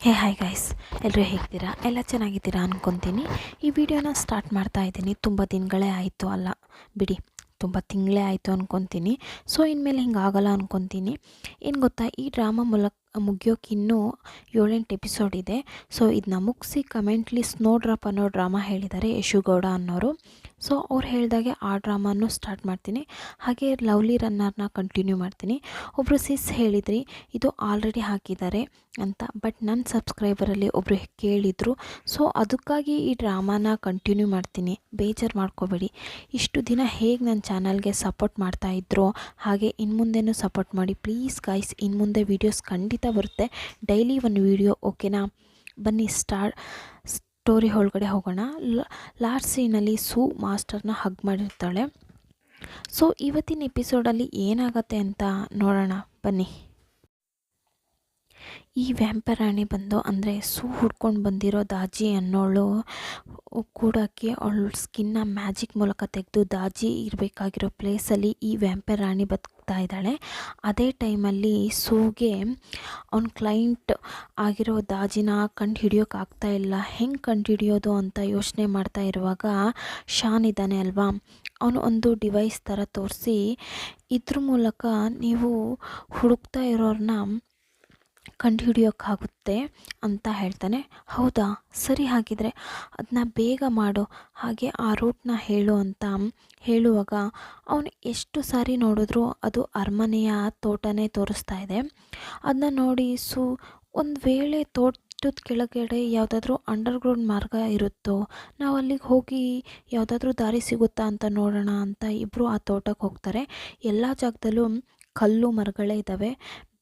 Hi guys, ಎಲ್ಲರೂ ಹೇಗಿದ್ದೀರಾ? ಎಲ್ಲ ಚೆನ್ನಾಗಿದ್ದೀರಾ ಅಂದ್ಕೊತೀನಿ. ಈ ವಿಡಿಯೋನ ಸ್ಟಾರ್ಟ್ ಮಾಡ್ತಾ ಇದ್ದೀನಿ. ತುಂಬ ದಿನಗಳೇ ಆಯಿತು, ಅಲ್ಲ ಬಿಡಿ, ತುಂಬ ತಿಂಗಳೇ ಆಯಿತು ಅಂದ್ಕೊತೀನಿ. ಸೊ ಇನ್ಮೇಲೆ ಹಿಂಗಾಗಲ್ಲ ಅಂದ್ಕೊತೀನಿ. ಏನು ಗೊತ್ತಾ, ಈ ಡ್ರಾಮಾ ಮುಗಿಯೋಕೆ ಇನ್ನೂ 7-8 ಎಪಿಸೋಡ್ ಇದೆ. ಸೊ ಇದನ್ನ ಮುಗಿಸಿ ಕಮೆಂಟ್ಲಿ ಸ್ನೋಡ್ರಾಪ್ ಅನ್ನೋ ಡ್ರಾಮಾ ಹೇಳಿದ್ದಾರೆ ಯಶುಗೌಡ ಅನ್ನೋರು. ಸೊ ಅವ್ರು ಹೇಳಿದಾಗೆ ಆ ಡ್ರಾಮಾನು ಸ್ಟಾರ್ಟ್ ಮಾಡ್ತೀನಿ. ಹಾಗೆ ಲವ್ಲಿ ರನ್ನರ್ನ ಕಂಟಿನ್ಯೂ ಮಾಡ್ತೀನಿ. ಒಬ್ಬರು ಸಿಸ್ ಹೇಳಿದ್ರಿ ಇದು ಆಲ್ರೆಡಿ ಹಾಕಿದ್ದಾರೆ ಅಂತ, ಬಟ್ ನನ್ನ ಸಬ್ಸ್ಕ್ರೈಬರಲ್ಲಿ ಒಬ್ಬರು ಕೇಳಿದರು. ಸೊ ಅದಕ್ಕಾಗಿ ಈ ಡ್ರಾಮಾನ ಕಂಟಿನ್ಯೂ ಮಾಡ್ತೀನಿ. ಬೇಜಾರು ಮಾಡ್ಕೋಬೇಡಿ. ಇಷ್ಟು ದಿನ ಹೇಗೆ ನನ್ನ ಚಾನಲ್ಗೆ ಸಪೋರ್ಟ್ ಮಾಡ್ತಾಯಿದ್ರು ಹಾಗೆ ಇನ್ನು ಮುಂದೆನೂ ಸಪೋರ್ಟ್ ಮಾಡಿ ಪ್ಲೀಸ್ ಗೈಸ್. ಇನ್ನು ಮುಂದೆ ವೀಡಿಯೋಸ್ ಖಂಡಿತ ಬರುತ್ತೆ, ಡೈಲಿ ಒಂದು ವೀಡಿಯೋ, ಓಕೆನಾ? ಬನ್ನಿ ಸ್ಟೋರಿ ಒಳಗಡೆ ಹೋಗೋಣ. ಲಾಸ್ಟ್ ಸೀನಲ್ಲಿ ಸೂ ಮಾಸ್ಟರ್ನ ಹಗ್ ಮಾಡಿರ್ತಾಳೆ. ಸೊ ಇವತ್ತಿನ ಎಪಿಸೋಡಲ್ಲಿ ಏನಾಗತ್ತೆ ಅಂತ ನೋಡೋಣ ಬನ್ನಿ. ಈ ವ್ಯಾಂಪರಾಣಿ ಬಂದು ಅಂದರೆ ಸೂ ಹುಡ್ಕೊಂಡು ಬಂದಿರೋ ದಾಜಿ ಅನ್ನೋಳು ಕೂಡೋಕ್ಕೆ ಅವಳ ಸ್ಕಿನ್ನ ಮ್ಯಾಜಿಕ್ ಮೂಲಕ ತೆಗೆದು ದಾಜಿ ಇರಬೇಕಾಗಿರೋ ಪ್ಲೇಸಲ್ಲಿ ಈ ವ್ಯಾಂಪರಾಣಿ ಬದುಕ್ತಾ ಇದ್ದಾಳೆ. ಅದೇ ಟೈಮಲ್ಲಿ ಸೂಗೆ ಅವ್ನ ಕ್ಲೈಂಟ್ ಆಗಿರೋ ದಾಜಿನ ಕಂಡು ಹಿಡಿಯೋಕ್ಕಾಗ್ತಾ ಇಲ್ಲ. ಹೆಂಗೆ ಕಂಡು ಹಿಡಿಯೋದು ಅಂತ ಯೋಚನೆ ಮಾಡ್ತಾ ಇರುವಾಗ ಶಾನ್ ಇದ್ದಾನೆ ಅಲ್ವಾ, ಅವನು ಒಂದು ಡಿವೈಸ್ ಥರ ತೋರಿಸಿ ಇದ್ರ ಮೂಲಕ ನೀವು ಹುಡುಕ್ತಾ ಇರೋರನ್ನ ಕಂಡುಹಿಡಿಯೋಕ್ಕಾಗುತ್ತೆ ಅಂತ ಹೇಳ್ತಾನೆ. ಹೌದಾ, ಸರಿ, ಹಾಗಿದ್ರೆ ಅದನ್ನ ಬೇಗ ಮಾಡು, ಹಾಗೆ ಆ ರೂಟ್ನ ಹೇಳು ಅಂತ ಹೇಳುವಾಗ ಅವನು ಎಷ್ಟು ಸಾರಿ ನೋಡಿದ್ರೂ ಅದು ಅರಮನೆಯ ತೋಟನೇ ತೋರಿಸ್ತಾ ಇದೆ. ಅದನ್ನ ನೋಡಿ ಒಂದು ವೇಳೆ ತೋಟದ ಕೆಳಗಡೆ ಯಾವುದಾದ್ರೂ ಅಂಡರ್ಗ್ರೌಂಡ್ ಮಾರ್ಗ ಇರುತ್ತೋ, ನಾವು ಅಲ್ಲಿಗೆ ಹೋಗಿ ಯಾವುದಾದ್ರೂ ದಾರಿ ಸಿಗುತ್ತಾ ಅಂತ ನೋಡೋಣ ಅಂತ ಇಬ್ಬರು ಆ ತೋಟಕ್ಕೆ ಹೋಗ್ತಾರೆ. ಎಲ್ಲ ಜಾಗದಲ್ಲೂ ಕಲ್ಲು ಮರಗಳೇ ಇದ್ದಾವೆ,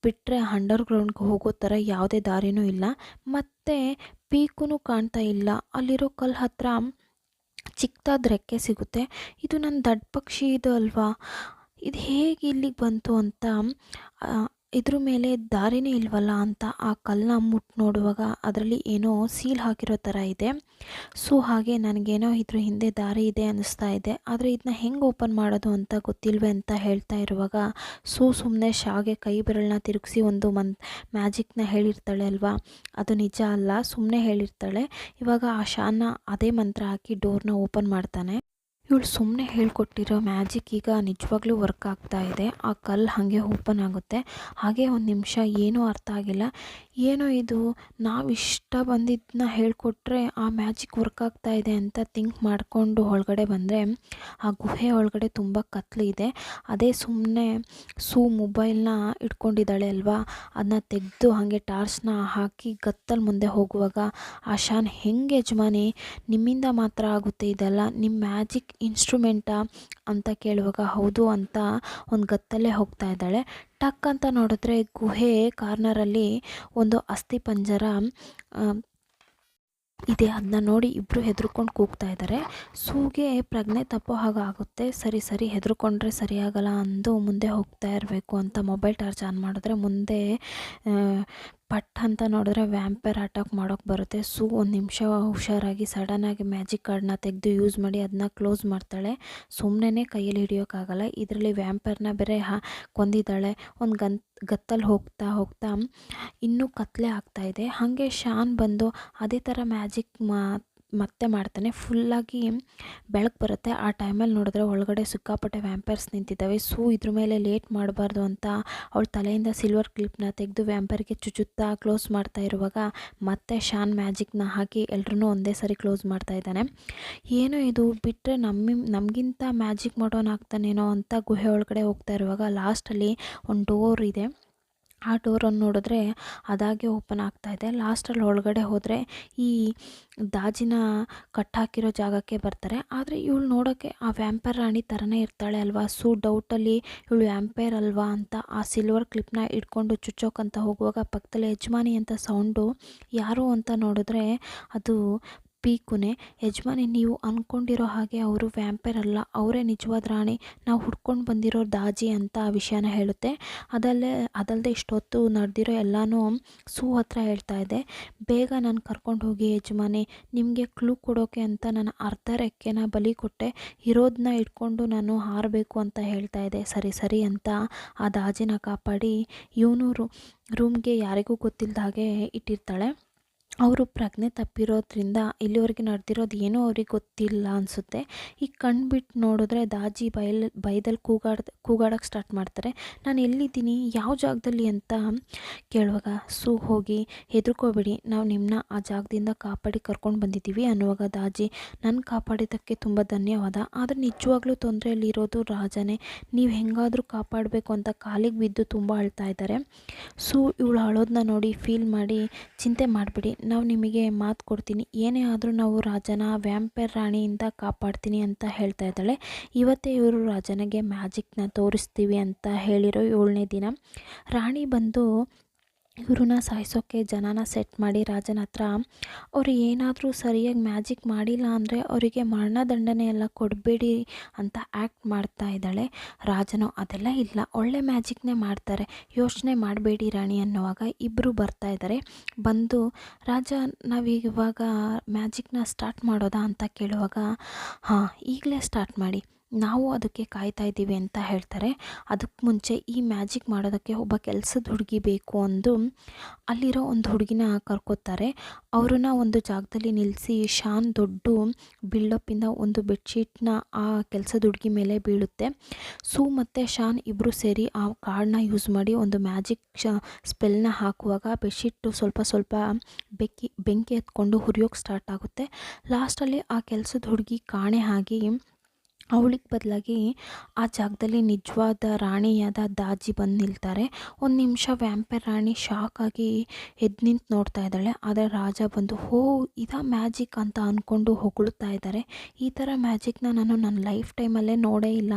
ಬಿಟ್ಟರೆ ಅಂಡರ್ಗ್ರೌಂಡ್ಗೆ ಹೋಗೋ ಥರ ಯಾವುದೇ ದಾರಿನೂ ಇಲ್ಲ. ಮತ್ತು ಪೀಕೂ ಕಾಣ್ತಾ ಇಲ್ಲ. ಅಲ್ಲಿರೋ ಕಲ್ಲು ಹತ್ರ ಚಿಕ್ಕದಾದ ರೆಕ್ಕೆ ಸಿಗುತ್ತೆ. ಇದು ನನ್ನ ದಡ್ಡ ಪಕ್ಷಿ ಇದು ಅಲ್ವಾ, ಇದು ಹೇಗೆ ಇಲ್ಲಿಗೆ ಬಂತು ಅಂತ ಇದ್ರ ಮೇಲೆ ದಾರಿನೇ ಇಲ್ವಲ್ಲ ಅಂತ ಆ ಕಲ್ಲನ್ನ ಮುಟ್ಟು ನೋಡುವಾಗ ಅದರಲ್ಲಿ ಏನೋ ಸೀಲ್ ಹಾಕಿರೋ ಥರ ಇದೆ. ಸೊ ಹಾಗೆ ನನಗೇನೋ ಇದ್ರ ಹಿಂದೆ ದಾರಿ ಇದೆ ಅನ್ನಿಸ್ತಾ ಇದೆ, ಆದರೆ ಇದನ್ನ ಹೆಂಗೆ ಓಪನ್ ಮಾಡೋದು ಅಂತ ಗೊತ್ತಿಲ್ವೇ ಅಂತ ಹೇಳ್ತಾ ಇರುವಾಗ ಸುಮ್ಮನೆ ಶಾಗೆ ಕೈ ಬೆರಳನ್ನ ತಿರುಗಿಸಿ ಒಂದು ಮ್ಯಾಜಿಕ್ನ ಹೇಳಿರ್ತಾಳೆ ಅಲ್ವಾ, ಅದು ನಿಜ ಅಲ್ಲ, ಸುಮ್ಮನೆ ಹೇಳಿರ್ತಾಳೆ. ಇವಾಗ ಆ ಶಾನ ಅದೇ ಮಂತ್ರ ಹಾಕಿ ಡೋರ್ನ ಓಪನ್ ಮಾಡ್ತಾನೆ. ಇವಳು ಸುಮ್ಮನೆ ಹೇಳ್ಕೊಟ್ಟಿರೋ ಮ್ಯಾಜಿಕ್ ಈಗ ನಿಜವಾಗ್ಲೂ ವರ್ಕ್ ಆಗ್ತಾ ಇದೆ. ಆ ಕಲ್ಲು ಹಾಗೆ ಓಪನ್ ಆಗುತ್ತೆ. ಹಾಗೆ ಒಂದು ನಿಮಿಷ ಏನೂ ಅರ್ಥ ಆಗಿಲ್ಲ, ಏನೋ ಇದು ನಾವು ಇಷ್ಟ ಬಂದಿದ್ದನ್ನ ಹೇಳಿಕೊಟ್ರೆ ಆ ಮ್ಯಾಜಿಕ್ ವರ್ಕ್ ಆಗ್ತಾ ಇದೆ ಅಂತ ಥಿಂಕ್ ಮಾಡಿಕೊಂಡು ಒಳಗಡೆ ಬಂದರೆ ಆ ಗುಹೆ ಒಳಗಡೆ ತುಂಬ ಕತ್ಲು ಇದೆ. ಅದೇ ಸುಮ್ಮನೆ ಮೊಬೈಲ್ನ ಇಟ್ಕೊಂಡಿದ್ದಾಳೆ ಅಲ್ವಾ, ಅದನ್ನ ತೆಗೆದು ಹಾಗೆ ಟಾರ್ಚ್ನ ಹಾಕಿ ಗತ್ತಲ್ಲಿ ಮುಂದೆ ಹೋಗುವಾಗ ಆ ಶಾನ್, ಹೆಂಗೆ ಯಜಮಾನಿ ನಿಮ್ಮಿಂದ ಮಾತ್ರ ಆಗುತ್ತೆ ಇದೆಲ್ಲ, ನಿಮ್ಮ ಮ್ಯಾಜಿಕ್ ಇನ್ಸ್ಟ್ರೂಮೆಂಟಾ ಅಂತ ಕೇಳುವಾಗ ಹೌದು ಅಂತ ಒಂದು ಗತ್ತಲ್ಲೇ ಹೋಗ್ತಾ ಇದ್ದಾಳೆ. ಟಕ್ ಅಂತ ನೋಡಿದ್ರೆ ಗುಹೆ ಕಾರ್ನರಲ್ಲಿ ಒಂದು ಅಸ್ಥಿ ಪಂಜರ ಇದೆ. ಅದನ್ನ ನೋಡಿ ಇಬ್ಬರು ಹೆದರ್ಕೊಂಡು ಕೂಗ್ತಾ ಇದ್ದಾರೆ. ಸೂಗೆ ಪ್ರಜ್ಞೆ ತಪ್ಪೋ ಹಾಗಾಗುತ್ತೆ. ಸರಿ ಹೆದರ್ಕೊಂಡ್ರೆ ಸರಿಯಾಗಲ್ಲ ಅಂದು ಮುಂದೆ ಹೋಗ್ತಾ ಇರಬೇಕು ಅಂತ ಮೊಬೈಲ್ ಟಾರ್ಚ್ ಆನ್ ಮಾಡಿದ್ರೆ ಮುಂದೆ ಪಟ್ ಅಂತ ನೋಡಿದ್ರೆ ವ್ಯಾಂಪೈರ್ ಅಟ್ಯಾಕ್ ಮಾಡೋಕ್ಕೆ ಬರುತ್ತೆ. ಒಂದು ನಿಮಿಷ ಹುಷಾರಾಗಿ ಸಡನ್ನಾಗಿ ಮ್ಯಾಜಿಕ್ ಕಾರ್ಡ್ನ ತೆಗೆದು ಯೂಸ್ ಮಾಡಿ ಅದನ್ನ ಕ್ಲೋಸ್ ಮಾಡ್ತಾಳೆ. ಸುಮ್ಮನೆ ಕೈಯಲ್ಲಿ ಹಿಡಿಯೋಕ್ಕಾಗಲ್ಲ, ಇದರಲ್ಲಿ ವ್ಯಾಂಪೈರ್ನ ಬೇರೆ ಕೊಂದಿದ್ದಾಳೆ. ಒಂದು ಗತ್ತಲ್ಲಿ ಹೋಗ್ತಾ ಇನ್ನೂ ಕತ್ಲೆ ಆಗ್ತಾಯಿದೆ. ಹಾಗೆ ಶಾನ್ ಬಂದು ಅದೇ ಥರ ಮ್ಯಾಜಿಕ್ ಮತ್ತೆ ಮಾಡ್ತಾನೆ. ಫುಲ್ಲಾಗಿ ಬೆಳಕು ಬರುತ್ತೆ. ಆ ಟೈಮಲ್ಲಿ ನೋಡಿದ್ರೆ ಒಳಗಡೆ ಸಿಕ್ಕಾಪಟ್ಟೆ ವ್ಯಾಂಪೈರ್ಸ್ ನಿಂತಿದ್ದಾವೆ. ಇದ್ರ ಮೇಲೆ ಲೇಟ್ ಮಾಡಬಾರ್ದು ಅಂತ ಅವಳ ತಲೆಯಿಂದ ಸಿಲ್ವರ್ ಕ್ಲಿಪ್ನ ತೆಗೆದು ವ್ಯಾಂಪೈರ್ಗೆ ಚುಚ್ಚುತ್ತಾ ಕ್ಲೋಸ್ ಮಾಡ್ತಾ ಇರುವಾಗ ಮತ್ತೆ ಶಾನ್ ಮ್ಯಾಜಿಕ್ನ ಹಾಕಿ ಎಲ್ರೂ ಒಂದೇ ಸರಿ ಕ್ಲೋಸ್ ಮಾಡ್ತಾ ಇದ್ದಾನೆ. ಏನೋ ಇದು ಬಿಟ್ಟರೆ ನಮಗಿಂತ ಮ್ಯಾಜಿಕ್ ಮಾಡೋನಾಗ್ತಾನೇನೋ ಅಂತ ಗುಹೆ ಒಳಗಡೆ ಹೋಗ್ತಾ ಇರುವಾಗ ಲಾಸ್ಟಲ್ಲಿ ಒಂದು ಡೋರ್ ಇದೆ. ಆ ಡೋರನ್ನು ನೋಡಿದ್ರೆ ಅದಾಗೆ ಓಪನ್ ಆಗ್ತಾ ಇದೆ. ಲಾಸ್ಟಲ್ಲಿ ಒಳಗಡೆ ಹೋದರೆ ಈ ದಾಜಿನ ಕಟ್ಟಾಕಿರೋ ಜಾಗಕ್ಕೆ ಬರ್ತಾರೆ. ಆದರೆ ಇವಳು ನೋಡೋಕ್ಕೆ ಆ ವ್ಯಾಂಪೈರ್ ರಾಣಿ ಥರನೇ ಇರ್ತಾಳೆ ಅಲ್ವಾ. ಡೌಟಲ್ಲಿ ಇವಳು ವ್ಯಾಂಪೈರ್ ಅಲ್ವಾ ಅಂತ ಆ ಸಿಲ್ವರ್ ಕ್ಲಿಪ್ನ ಇಟ್ಕೊಂಡು ಚುಚ್ಚೋಕಂತ ಹೋಗುವಾಗ ಪಕ್ಕದಲ್ಲಿ ಯಜಮಾನಿ ಅಂತ ಸೌಂಡು. ಯಾರು ಅಂತ ನೋಡಿದ್ರೆ ಅದು ಪೀಕುನೇ. ಯಜಮಾನಿ, ನೀವು ಅಂದ್ಕೊಂಡಿರೋ ಹಾಗೆ ಅವರು ವ್ಯಾಂಪೈರ್ ಅಲ್ಲ, ಅವರೇ ನಿಜವಾದ ರಾಣಿ, ನಾವು ಹುಡ್ಕೊಂಡು ಬಂದಿರೋ ದಾಜಿ ಅಂತ ಆ ವಿಷಯನ ಹೇಳುತ್ತೆ. ಅದಲ್ಲದೆ ಇಷ್ಟೊತ್ತು ನಡೆದಿರೋ ಎಲ್ಲನೂ ಹತ್ರ ಹೇಳ್ತಾ ಇದೆ. ಬೇಗ ನಾನು ಕರ್ಕೊಂಡು ಹೋಗಿ ಯಜಮಾನಿ, ನಿಮಗೆ ಕ್ಲೂ ಕೊಡೋಕೆ ಅಂತ ನಾನು ಅರ್ಧ ರೆಕ್ಕೆನ ಬಲಿ ಕೊಟ್ಟೆ, ಇರೋದನ್ನ ಇಟ್ಕೊಂಡು ನಾನು ಹಾರಬೇಕು ಅಂತ ಹೇಳ್ತಾ ಇದೆ. ಸರಿ ಅಂತ ಆ ದಾಜಿನ ಕಾಪಾಡಿ ಇವನು ರೂಮ್ಗೆ ಯಾರಿಗೂ ಗೊತ್ತಿಲ್ಲದ ಹಾಗೆ ಇಟ್ಟಿರ್ತಾಳೆ. ಅವರು ಪ್ರಜ್ಞೆ ತಪ್ಪಿರೋದ್ರಿಂದ ಇಲ್ಲಿವರೆಗೆ ನಡೆದಿರೋದು ಏನೂ ಅವ್ರಿಗೆ ಗೊತ್ತಿಲ್ಲ ಅನಿಸುತ್ತೆ. ಈಗ ಕಣ್ಬಿಟ್ಟು ನೋಡಿದ್ರೆ ದಾಜಿ ಭಯದಲ್ಲಿ ಕೂಗಾಡಕ್ಕೆ ಸ್ಟಾರ್ಟ್ ಮಾಡ್ತಾರೆ. ನಾನು ಎಲ್ಲಿದ್ದೀನಿ, ಯಾವ ಜಾಗದಲ್ಲಿ ಅಂತ ಕೇಳುವಾಗ ಸೂ ಹೋಗಿ ಹೆದರ್ಕೋಬೇಡಿ, ನಾವು ನಿಮ್ಮನ್ನ ಆ ಜಾಗದಿಂದ ಕಾಪಾಡಿ ಕರ್ಕೊಂಡು ಬಂದಿದ್ದೀವಿ ಅನ್ನುವಾಗ ದಾಜಿ ನನ್ನ ಕಾಪಾಡಿದ್ದಕ್ಕೆ ತುಂಬ ಧನ್ಯವಾದ, ಆದರೆ ನಿಜವಾಗ್ಲೂ ತೊಂದರೆಯಲ್ಲಿರೋದು ರಾಜನೇ, ನೀವು ಹೆಂಗಾದರೂ ಕಾಪಾಡಬೇಕು ಅಂತ ಕಾಲಿಗೆ ಬಿದ್ದು ತುಂಬ ಅಳ್ತಾ ಇದ್ದಾರೆ. ಸೂ ಇವಳು ಅಳೋದನ್ನ ನೋಡಿ ಫೀಲ್ ಮಾಡಿ ಚಿಂತೆ ಮಾಡಬೇಡಿ, ನಾವು ನಿಮಗೆ ಮಾತು ಕೊಡ್ತೀನಿ, ಏನೇ ಆದರೂ ನಾವು ರಾಜನ ವ್ಯಾಂಪೈರ್ ರಾಣಿಯಿಂದ ಕಾಪಾಡ್ತೀನಿ ಅಂತ ಹೇಳ್ತಾ ಇದ್ದಾಳೆ. ಇವತ್ತೇ ಇವರು ರಾಜನಿಗೆ ಮ್ಯಾಜಿಕ್ನ ತೋರಿಸ್ತೀವಿ ಅಂತ ಹೇಳಿರೋ 7ನೇ ದಿನ ರಾಣಿ ಬಂದು ಇವ್ರನ್ನ ಸಾಯಿಸೋಕ್ಕೆ ಜನನ ಸೆಟ್ ಮಾಡಿ ರಾಜನ ಹತ್ರ ಅವರು ಏನಾದರೂ ಸರಿಯಾಗಿ ಮ್ಯಾಜಿಕ್ ಮಾಡಿಲ್ಲ ಅಂದರೆ ಅವರಿಗೆ ಮರಣದಂಡನೆ ಎಲ್ಲ ಕೊಡಬೇಡಿ ಅಂತ ಆ್ಯಕ್ಟ್ ಮಾಡ್ತಾ ಇದ್ದಾಳೆ. ರಾಜನು ಅದೆಲ್ಲ ಇಲ್ಲ, ಒಳ್ಳೆ ಮ್ಯಾಜಿಕ್ನೇ ಮಾಡ್ತಾರೆ, ಯೋಚನೆ ಮಾಡಬೇಡಿ ರಾಣಿ ಅನ್ನುವಾಗ ಇಬ್ಬರು ಬರ್ತಾ ಇದ್ದಾರೆ. ಬಂದು ರಾಜ ನಾವೀಗ ಮ್ಯಾಜಿಕ್ನ ಸ್ಟಾರ್ಟ್ ಮಾಡೋದಾ ಅಂತ ಕೇಳುವಾಗ ಹಾಂ ಈಗಲೇ ಸ್ಟಾರ್ಟ್ ಮಾಡಿ, ನಾವು ಅದಕ್ಕೆ ಕಾಯ್ತಾ ಇದ್ದೀವಿ ಅಂತ ಹೇಳ್ತಾರೆ. ಅದಕ್ಕೆ ಮುಂಚೆ ಈ ಮ್ಯಾಜಿಕ್ ಮಾಡೋದಕ್ಕೆ ಒಬ್ಬ ಕೆಲಸದ ಹುಡುಗಿ ಬೇಕು ಅಂದು ಅಲ್ಲಿರೋ ಒಂದು ಹುಡುಗಿನ ಕರ್ಕೋತಾರೆ. ಅವ್ರನ್ನ ಒಂದು ಜಾಗದಲ್ಲಿ ನಿಲ್ಲಿಸಿ ಶಾನ್ ದೊಡ್ಡ ಬಿಲ್ಡಪ್ಪಿಂದ ಒಂದು ಬೆಡ್ಶೀಟ್ನ ಆ ಕೆಲಸದ ಹುಡುಗಿ ಮೇಲೆ ಬೀಳುತ್ತೆ. ಸೂ ಮತ್ತು ಶಾನ್ ಇಬ್ಬರು ಸೇರಿ ಆ ಕಾರ್ಡ್ನ ಯೂಸ್ ಮಾಡಿ ಒಂದು ಮ್ಯಾಜಿಕ್ ಸ್ಪೆಲ್ನ ಹಾಕುವಾಗ ಬೆಡ್ಶೀಟು ಸ್ವಲ್ಪ ಸ್ವಲ್ಪ ಬೆಂಕಿ ಎತ್ಕೊಂಡು ಹುರಿಯೋಕ್ಕೆ ಸ್ಟಾರ್ಟ್ ಆಗುತ್ತೆ. ಲಾಸ್ಟಲ್ಲಿ ಆ ಕೆಲಸದ ಹುಡುಗಿ ಕಾಣೆ ಆಗಿ ಅವಳಿಗೆ ಬದಲಾಗಿ ಆ ಜಾಗದಲ್ಲಿ ನಿಜವಾದ ರಾಣಿಯಾದ ದಾಜಿ ಬಂದು ನಿಲ್ತಾರೆ. ಒಂದು ನಿಮಿಷ ವ್ಯಾಂಪೈರ್ ರಾಣಿ ಶಾಕ್ ಆಗಿ ಎದ್ದು ನಿಂತು ನೋಡ್ತಾ ಇದ್ದಾಳೆ. ಆದರೆ ರಾಜ ಬಂದು ಇದಾ ಮ್ಯಾಜಿಕ್ ಅಂತ ಅಂದ್ಕೊಂಡು ಹೊಗಳ್ತಾ ಇದ್ದಾರೆ. ಈ ಥರ ಮ್ಯಾಜಿಕ್ನ ನಾನು ನನ್ನ ಲೈಫ್ ಟೈಮಲ್ಲೇ ನೋಡೇ ಇಲ್ಲ,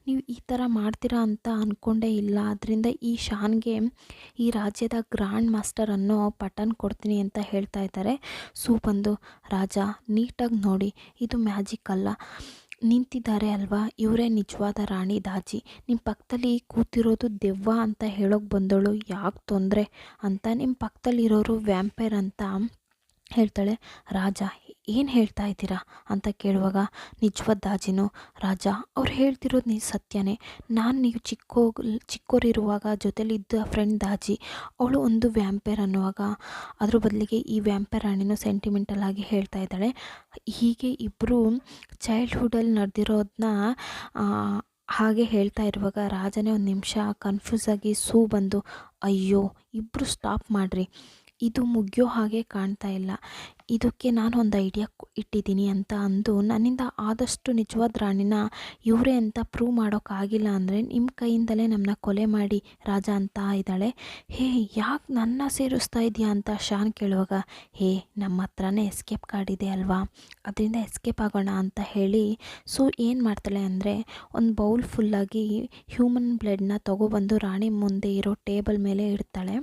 ನೀವು ಈ ಥರ ಮಾಡ್ತೀರಾ ಅಂತ ಅಂದ್ಕೊಂಡೇ ಇಲ್ಲ, ಅದರಿಂದ ಈ ಶಾನ್ಗೆ ಈ ರಾಜ್ಯದ ಗ್ರ್ಯಾಂಡ್ ಮಾಸ್ಟರ್ ಅನ್ನೋ ಪಟ್ಟನ್ ಕೊಡ್ತೀನಿ ಅಂತ ಹೇಳ್ತಾ ಇದ್ದಾರೆ. ಸೂ ಬಂದು ರಾಜ ನೀಟಾಗಿ ನೋಡಿ, ಇದು ಮ್ಯಾಜಿಕ್ ಅಲ್ಲ, ನಿಂತಿದ್ದಾರೆ ಅಲ್ವಾ, ಇವರೇ ನಿಜವಾದ ರಾಣಿ ದಾಜಿ, ನಿಮ್ಮ ಪಕ್ಕದಲ್ಲಿ ಕೂತಿರೋದು ದೆವ್ವ ಅಂತ ಹೇಳೋಕೆ ಬಂದೋಳು, ಯಾಕೆ ತೊಂದರೆ ಅಂತ ನಿಮ್ಮ ಪಕ್ಕದಲ್ಲಿರೋರು ವ್ಯಾಂಪೈರ್ ಅಂತ ಹೇಳ್ತಾಳೆ. ರಾಜ ಏನು ಹೇಳ್ತಾ ಇದ್ದೀರಾ ಅಂತ ಕೇಳುವಾಗ ನಿಜವಾದ ದಾಜಿನು ರಾಜ ಅವ್ರು ಹೇಳ್ತಿರೋದು ಸತ್ಯನೇ, ನೀವು ಚಿಕ್ಕೋರಿರುವಾಗ ಜೊತೆಲಿದ್ದ ಫ್ರೆಂಡ್ ದಾಜಿ ಅವಳು ಒಂದು ವ್ಯಾಂಪೈರ್ ಅನ್ನುವಾಗ ಅದ್ರ ಬದಲಿಗೆ ಈ ವ್ಯಾಂಪೈರ್ ರಾಣಿನೂ ಸೆಂಟಿಮೆಂಟಲ್ ಆಗಿ ಹೇಳ್ತಾ ಇದ್ದಾಳೆ. ಹೀಗೆ ಇಬ್ಬರು ಚೈಲ್ಡ್ಹುಡಲ್ಲಿ ನಡೆದಿರೋದನ್ನ ಹಾಗೆ ಹೇಳ್ತಾ ಇರುವಾಗ ರಾಜನೇ ಒಂದು ನಿಮಿಷ ಕನ್ಫ್ಯೂಸ್ ಆಗಿ ಸೂ ಬಂದು ಅಯ್ಯೋ ಇಬ್ಬರು ಸ್ಟಾಪ್ ಮಾಡಿರಿ, ಇದು ಮುಗಿಯೋ ಹಾಗೆ ಕಾಣ್ತಾ ಇಲ್ಲ, ಇದಕ್ಕೆ ನಾನು ಒಂದು ಐಡಿಯಾ ಇಟ್ಟಿದ್ದೀನಿ ಅಂತ ಅಂದು ನನ್ನಿಂದ ಆದಷ್ಟು ನಿಜವಾದ ರಾಣಿನ ಇವರೇ ಅಂತ ಪ್ರೂವ್ ಮಾಡೋಕ್ಕಾಗಿಲ್ಲ ಅಂದರೆ ನಿಮ್ಮ ಕೈಯಿಂದಲೇ ನಮ್ಮನ್ನ ಕೊಲೆ ಮಾಡಿ ರಾಜ ಅಂತ ಇದ್ದಾಳೆ. ಯಾಕೆ ನನ್ನ ಸೇರಿಸ್ತಾ ಇದೆಯಾ ಅಂತ ಶಾನ್ ಕೇಳುವಾಗ ನಮ್ಮ ಹತ್ರನೇ ಎಸ್ಕೇಪ್ ಕಾರ್ಡ್ ಇದೆ ಅಲ್ವಾ, ಅದರಿಂದ ಎಸ್ಕೇಪ್ ಆಗೋಣ ಅಂತ ಹೇಳಿ ಸೊ ಏನು ಮಾಡ್ತಾಳೆ ಅಂದರೆ ಒಂದು ಬೌಲ್ ಫುಲ್ಲಾಗಿ ಹ್ಯೂಮನ್ ಬ್ಲಡ್ನ ತೊಗೊಬಂದು ರಾಣಿ ಮುಂದೆ ಇರೋ ಟೇಬಲ್ ಮೇಲೆ ಇಡ್ತಾಳೆ.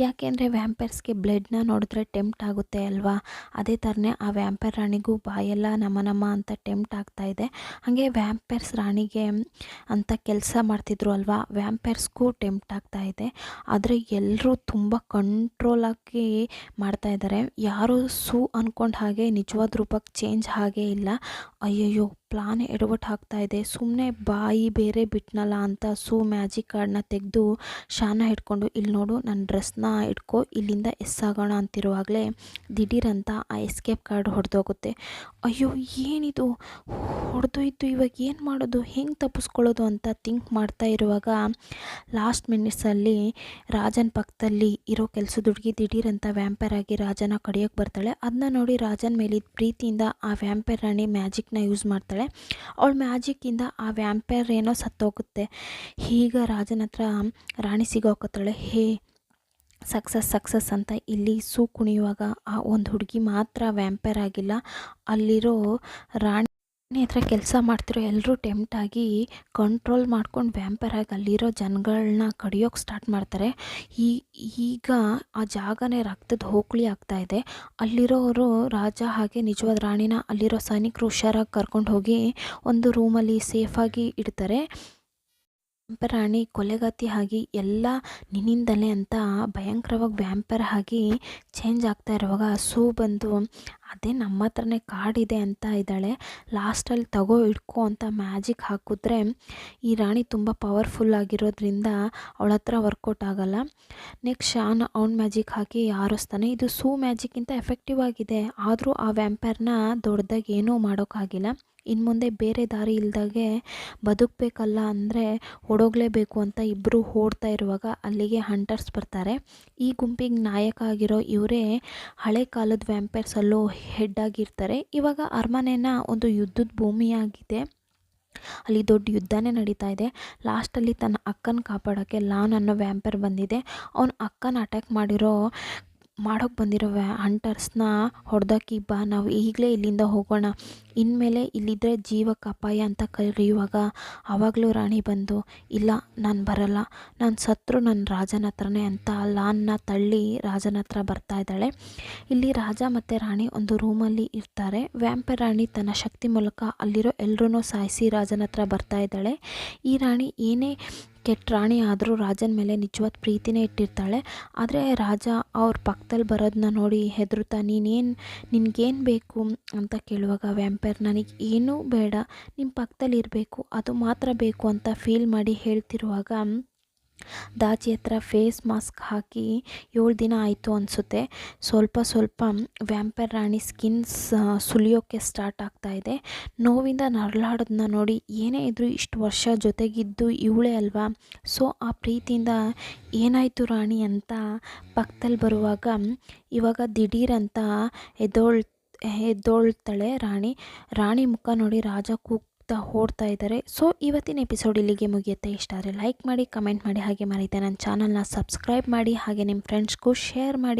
ಯಾಕೆಂದರೆ ವ್ಯಾಂಪೈರ್ಸ್ಗೆ ಬ್ಲಡ್ನ ನೋಡಿದ್ರೆ ಟೆಂಪ್ಟ್ ಆಗುತ್ತೆ ಅಲ್ವಾ, ಅದೇ ಥರನೇ ಆ ವ್ಯಾಂಪೈರ್ ರಾಣಿಗೂ ಬಾಯೆಲ್ಲ ನಮ ಅಂತ ಟೆಂಪ್ಟ್ ಆಗ್ತಾ ಇದೆ. ಹಾಗೆ ವ್ಯಾಂಪೈರ್ಸ್ ರಾಣಿಗೆ ಅಂತ ಕೆಲಸ ಮಾಡ್ತಿದ್ರು ಅಲ್ವಾ, ವ್ಯಾಂಪೈರ್ಸ್ಗೂ ಟೆಂಪ್ಟ್ ಆಗ್ತಾ ಇದೆ. ಆದರೆ ಎಲ್ಲರೂ ತುಂಬ ಕಂಟ್ರೋಲಾಗಿ ಮಾಡ್ತಾ ಇದ್ದಾರೆ, ಯಾರು ಸೂ ಅಂದ್ಕೊಂಡು ಹಾಗೆ ನಿಜವಾದ ರೂಪಕ್ಕೆ ಚೇಂಜ್ ಹಾಗೇ ಇಲ್ಲ. ಅಯ್ಯಯ್ಯೋ ಪ್ಲಾನ್ ಎಡವಟ್ಟು ಹಾಕ್ತಾ ಇದೆ, ಸುಮ್ಮನೆ ಬಾಯಿ ಬೇರೆ ಬಿಟ್ನಲ್ಲ ಅಂತ ಸೂ ಮ್ಯಾಜಿಕ್ ಕಾರ್ಡ್ನ ತೆಗೆದು ಶಾನ ಹಿಡ್ಕೊಂಡು ಇಲ್ಲಿ ನೋಡು ನನ್ನ ಡ್ರೆಸ್ನ ಇಟ್ಕೊ ಇಲ್ಲಿಂದ ಆಗೋಣ ಅಂತಿರುವಾಗಲೇ ದಿಢೀರಂತ ಆ ಎಸ್ಕೇಪ್ ಕಾರ್ಡ್ ಹೊಡೆದೋಗುತ್ತೆ. ಅಯ್ಯೋ ಏನಿದು ಹೊಡೆದೋಯ್ತು, ಇವಾಗ ಏನು ಮಾಡೋದು, ಹೆಂಗೆ ತಪ್ಪಿಸ್ಕೊಳ್ಳೋದು ಅಂತ ಥಿಂಕ್ ಮಾಡ್ತಾ ಇರುವಾಗ ಲಾಸ್ಟ್ ಮಿನಿಟ್ಸಲ್ಲಿ ರಾಜನ ಪಕ್ಕದಲ್ಲಿ ಇರೋ ಕೆಲಸದ ಹುಡುಗಿ ದಿಢೀರಂತ ವ್ಯಾಂಪೈರ್ ಆಗಿ ರಾಜನ ಕಡಿಯೋಕ್ಕೆ ಬರ್ತಾಳೆ. ಅದನ್ನ ನೋಡಿ ರಾಜನ ಮೇಲಿದ್ದ ಪ್ರೀತಿಯಿಂದ ಆ ವ್ಯಾಂಪೈರ್ ರಾಣಿ ಮ್ಯಾಜಿಕ್ನ ಯೂಸ್ ಮಾಡ್ತಾಳೆ. ಅವಳ ಮ್ಯಾಜಿಕ್ಕಿಂದ ಆ ವ್ಯಾಂಪೈರ್ ಏನೋ ಸತ್ತೋಗುತ್ತೆ. ಈಗ ರಾಜನ ಹತ್ರ ರಾಣಿ ಸಿಗೋಕತ್ತಾಳೆ. ಸಕ್ಸಸ್ ಅಂತ ಇಲ್ಲಿ ಸೂ ಕುಣಿಯುವಾಗ ಆ ಒಂದು ಹುಡುಗಿ ಮಾತ್ರ ವ್ಯಾಂಪೈರ್ ಆಗಿಲ್ಲ, ಅಲ್ಲಿರೋ ರಾಣಿ ಹತ್ರ ಕೆಲಸ ಮಾಡ್ತಿರೋ ಎಲ್ಲರೂ ಟೆಂಪ್ಟ್ ಆಗಿ ಕಂಟ್ರೋಲ್ ಮಾಡ್ಕೊಂಡು ವ್ಯಾಂಪೈರ್ ಆಗಿ ಅಲ್ಲಿರೋ ಜನಗಳನ್ನ ಕಡಿಯೋಕ್ಕೆ ಸ್ಟಾರ್ಟ್ ಮಾಡ್ತಾರೆ. ಈಗ ಆ ಜಾಗನೇ ರಕ್ತದ ಹೋಕಳಿ ಆಗ್ತಾ ಇದೆ. ಅಲ್ಲಿರೋರು ರಾಜ ಹಾಗೆ ನಿಜವಾದ ರಾಣಿನ ಅಲ್ಲಿರೋ ಸೈನಿಕರು ಹುಷಾರಾಗಿ ಕರ್ಕೊಂಡು ಹೋಗಿ ಒಂದು ರೂಮಲ್ಲಿ ಸೇಫಾಗಿ ಇಡ್ತಾರೆ. ರಾಣಿ ಕೊಲೆಗಾತಿ ಆಗಿ ಎಲ್ಲ ನಿನ್ನಿಂದಲೇ ಅಂತ ಭಯಂಕರವಾಗಿ ವ್ಯಾಂಪರ್ ಆಗಿ ಚೇಂಜ್ ಆಗ್ತಾ ಇರುವಾಗ ಸೂ ಬಂದು ಅದೇ ನಮ್ಮ ಹತ್ರನೇ ಕಾಡಿದೆ ಅಂತ ಇದ್ದಾಳೆ. ಲಾಸ್ಟಲ್ಲಿ ತಗೋ ಹಿಡ್ಕೊ ಅಂತ ಮ್ಯಾಜಿಕ್ ಹಾಕಿದ್ರೆ ಈ ರಾಣಿ ತುಂಬ ಪವರ್ಫುಲ್ ಆಗಿರೋದ್ರಿಂದ ಅವಳ ಹತ್ರ ವರ್ಕೌಟ್ ಆಗಲ್ಲ. ನೆಕ್ಸ್ಟ್ ಶಾನ್ ಅವ್ನ ಮ್ಯಾಜಿಕ್ ಹಾಕಿ ಆರಿಸ್ತಾನೆ. ಇದು ಸೂ ಮ್ಯಾಜಿಕ್ಕಿಂತ ಎಫೆಕ್ಟಿವ್ ಆಗಿದೆ. ಆದರೂ ಆ ವ್ಯಾಂಪರ್ನ ದೊಡ್ಡದಾಗಿ ಏನೂ ಮಾಡೋಕ್ಕಾಗಿಲ್ಲ. ಇನ್ನು ಮುಂದೆ ಬೇರೆ ದಾರಿ ಇಲ್ದಾಗೆ ಬದುಕಬೇಕಲ್ಲ ಅಂದರೆ ಓಡೋಗಲೇಬೇಕು ಅಂತ ಇಬ್ಬರು ಓಡ್ತಾ ಇರುವಾಗ ಅಲ್ಲಿಗೆ ಹಂಟರ್ಸ್ ಬರ್ತಾರೆ. ಈ ಗುಂಪಿಗೆ ನಾಯಕ ಆಗಿರೋ ಇವರೇ ಹಳೆ ಕಾಲದ ವ್ಯಾಂಪೈರ್ಸಲ್ಲೂ ಹೆಡ್ ಆಗಿರ್ತಾರೆ. ಇವಾಗ ಅರಮನೆನ ಒಂದು ಯುದ್ಧದ ಭೂಮಿಯಾಗಿದೆ. ಅಲ್ಲಿ ದೊಡ್ಡ ಯುದ್ಧನೇ ನಡೀತಾ ಇದೆ. ಲಾಸ್ಟಲ್ಲಿ ತನ್ನ ಅಕ್ಕನ ಕಾಪಾಡೋಕ್ಕೆ ಲಾನ್ ಅನ್ನೋ ವ್ಯಾಂಪರ್ ಬಂದಿದೆ. ಅವನ ಅಕ್ಕನ ಅಟ್ಯಾಕ್ ಮಾಡೋಕ್ಕೆ ಬಂದಿರೋ ಹಂಟರ್ಸ್ನ ಹೊಡೆದಕ್ಕೆ ಬಾ ನಾವು ಈಗಲೇ ಇಲ್ಲಿಂದ ಹೋಗೋಣ, ಇನ್ಮೇಲೆ ಇಲ್ಲಿದ್ದರೆ ಜೀವಕ್ಕೆ ಅಪಾಯ ಅಂತ ಕರೆಯುವಾಗ ಆವಾಗಲೂ ರಾಣಿ ಬಂದು ಇಲ್ಲ ನಾನು ಬರಲ್ಲ, ನಾನು ಸತ್ರು ನನ್ನ ರಾಜನ ಹತ್ರನೇ ಅಂತ ಲಾನ್ನ ತಳ್ಳಿ ರಾಜನ ಹತ್ರ ಬರ್ತಾ ಇದ್ದಾಳೆ. ಇಲ್ಲಿ ರಾಜ ಮತ್ತು ರಾಣಿ ಒಂದು ರೂಮಲ್ಲಿ ಇರ್ತಾರೆ. ವ್ಯಾಂಪರ್ ರಾಣಿ ತನ್ನ ಶಕ್ತಿ ಮೂಲಕ ಅಲ್ಲಿರೋ ಎಲ್ಲರೂ ಸಾಯಿಸಿ ರಾಜನ ಹತ್ರ ಬರ್ತಾ ಇದ್ದಾಳೆ. ಈ ರಾಣಿ ಏನೇ ಕೆಟ್ಟ ರಾಣಿ ಆದರೂ ರಾಜನ ಮೇಲೆ ನಿಜವಾದ ಪ್ರೀತಿನೇ ಇಟ್ಟಿರ್ತಾಳೆ. ಆದರೆ ರಾಜ ಅವ್ರ ಪಕ್ಕದಲ್ಲಿ ಬರೋದನ್ನ ನೋಡಿ ಹೆದರುತ್ತಾ ನಿನಗೇನು ಬೇಕು ಅಂತ ಕೇಳುವಾಗ ವ್ಯಾಂಪೈರ್ ನನಗೆ ಏನೂ ಬೇಡ, ನಿಮ್ಮ ಪಕ್ಕದಲ್ಲಿ ಇರಬೇಕು, ಅದು ಮಾತ್ರ ಬೇಕು ಅಂತ ಫೀಲ್ ಮಾಡಿ ಹೇಳ್ತಿರುವಾಗ ದಾಚಿ ಹತ್ರ ಫೇಸ್ ಮಾಸ್ಕ್ ಹಾಕಿ 7 ದಿನ ಆಯಿತು ಅನಿಸುತ್ತೆ. ಸ್ವಲ್ಪ ವ್ಯಾಂಪೈರ್ ರಾಣಿ ಸ್ಕಿನ್ಸ್ ಸುಲಿಯೋಕ್ಕೆ ಸ್ಟಾರ್ಟ್ ಆಗ್ತಾ ಇದೆ. ನೋವಿಂದ ನರಳಾಡೋದನ್ನ ನೋಡಿ ಏನೇ ಇದ್ದರೂ ಇಷ್ಟು ವರ್ಷ ಜೊತೆಗಿದ್ದು ಇವಳೇ ಅಲ್ವಾ, ಸೊ ಆ ಪ್ರೀತಿಯಿಂದ ಏನಾಯಿತು ರಾಣಿ ಅಂತ ಪಕ್ಕದಲ್ಲಿ ಬರುವಾಗ ಇವಾಗ ದಿಢೀರಂತ ಎದ್ದೊಳ್ತಾಳೆ ರಾಣಿ ಮುಖ ನೋಡಿ ರಾಜ ಓಡ್ತಾ ಇದ್ದಾರೆ. ಸೊ ಇವತ್ತಿನ ಎಪಿಸೋಡ್ ಇಲ್ಲಿಗೆ ಮುಗಿಯುತ್ತೆ. ಇಷ್ಟ ಆದರೆ ಲೈಕ್ ಮಾಡಿ, ಕಮೆಂಟ್ ಮಾಡಿ, ಹಾಗೆ ಮರೀದೆ ನನ್ನ ಚಾನಲ್ನ ಸಬ್ಸ್ಕ್ರೈಬ್ ಮಾಡಿ, ಹಾಗೆ ನಿಮ್ಮ ಫ್ರೆಂಡ್ಸ್ಗೂ ಶೇರ್ ಮಾಡಿ.